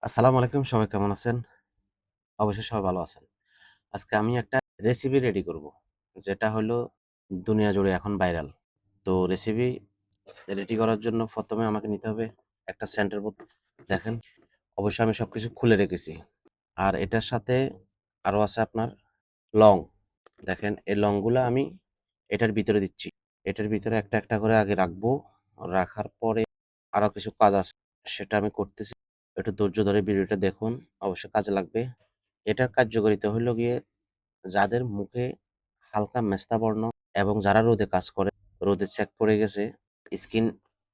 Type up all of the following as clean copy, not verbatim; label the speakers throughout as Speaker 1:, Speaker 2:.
Speaker 1: আসসালামু আলাইকুম, সবাই কেমন আছেন? অবশ্যই সবাই ভালো আছেন। আজকে আমি একটা রেসিপি রেডি করব। যেটা হলো দুনিয়া জুড়ে এখন ভাইরাল। তো রেসিপি রেডি করার জন্য ১ম এ আমাকে নিতে হবে একটা সেন্টার বোতল। দেখেন, অবশ্যই আমি সবকিছু খুলে রেখেছি। আর এটার সাথে আরো আছে আপনার লং। দেখেন, এই লংগুলা আমি এটার ভিতরে দিচ্ছি। এটার ভিতরে একটা, একটা করে আগে রাখবো। রাখার পরে আরো কিছু কাজ আছে। সেটা আমি করতেছি। একটু ধৈর্য ধরে ভিডিওটা দেখুন। অবশ্যই কাজে লাগবে। এটার কার্যকারিতা হইল গিয়ে যাদের মুখে হালকা মেস্তা বর্ণ এবং যারা রোদে কাজ করে, রোদে ছেক পড়ে গেছে, স্কিন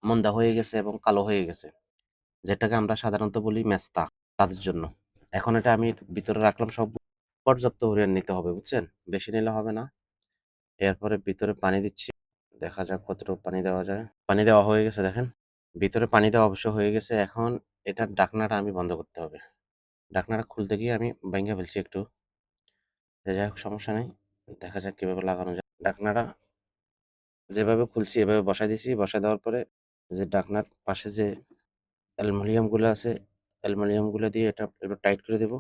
Speaker 1: মন্দা হয়ে গেছে এবং কালো হয়ে গেছে, যেটাকে আমরা সাধারণত বলি মেস্তা, তাদের জন্য। এখন এটা আমি ভিতরে রাখলাম সব। পর্যাপ্ত পরিমাণ নিতে হবে, বুঝছেন? বেশি নিলে হবে না। এরপরে ভিতরে পানি দিচ্ছি। দেখা যাক কতটুকু পানি দেওয়া যায়। পানি দেওয়া হয়ে গেছে দেখেন। ভিতরে পানি দেওয়া অবশ্য হয়ে গেছে। এখন এটার ঢাকনাটা আমি বন্ধ করতে হবে। ঢাকনাটা খুলতে গিয়ে আমি ভাইঙ্গা ফেলছি একটু। যাই হোক, সমস্যা নেই। দেখা যাক কিভাবে লাগানো যায়। ঢাকনাটা যেভাবে খুলছি এভাবে বসায় দিছি। বসায় দেওয়ার পরে যে ঢাকনার পাশে যে অ্যালুমিনিয়াম গুলো আছে, অ্যালুমিনিয়াম গুলো দিয়ে এটা একটু টাইট করে দেব।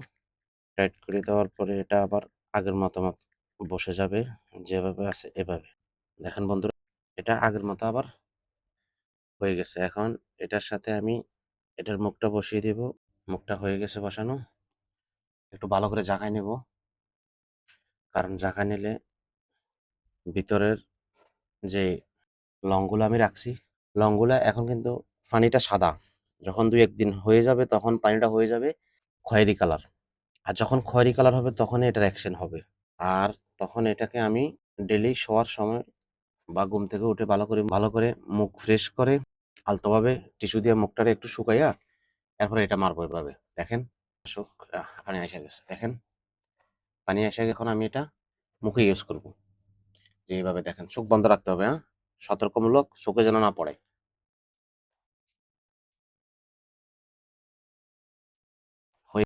Speaker 1: টাইট করে দেওয়ার পরে এটা আবার আগের মতামত বসে যাবে। যেভাবে আছে এভাবে। দেখেন বন্ধুরা, এটা আগের মতো আবার হয়ে গেছে। এখন এটার সাথে আমি এটার মুখটা বসিয়ে দেব। মুখটা হয়ে গেছে বসানো। একটু ভালো করে জাগায় নেব। কারণ জাগায় নিলে ভিতরের যে লংগুলো আমি রাখছি, লংগুলা এখন কিন্তু পানিটা সাদা। যখন ২-১ দিন হয়ে যাবে তখন পানিটা হয়ে যাবে খয়েরি কালার। আর যখন খয়েরি কালার হবে তখনই এটার অ্যাকশন হবে। আর তখন এটাকে আমি ডেইলি শোয়ার সময় বা ঘুম থেকে উঠে ভালো করে মুখ ফ্রেশ করে আলতোভাবে টিস্যু দিয়ে মুখটারে একটু শুকাইয়া এরপরে এটা মারবো এভাবে। দেখেন, শুক পানি এসে গেছে। দেখেন, পানি এসে এখন আমি এটা মুখে ইউজ করব। যে এভাবে দেখেন, চোখ বন্ধ রাখতে হবে, হ্যাঁ? সতর্কমূলক, চোখে যেন না পড়ে।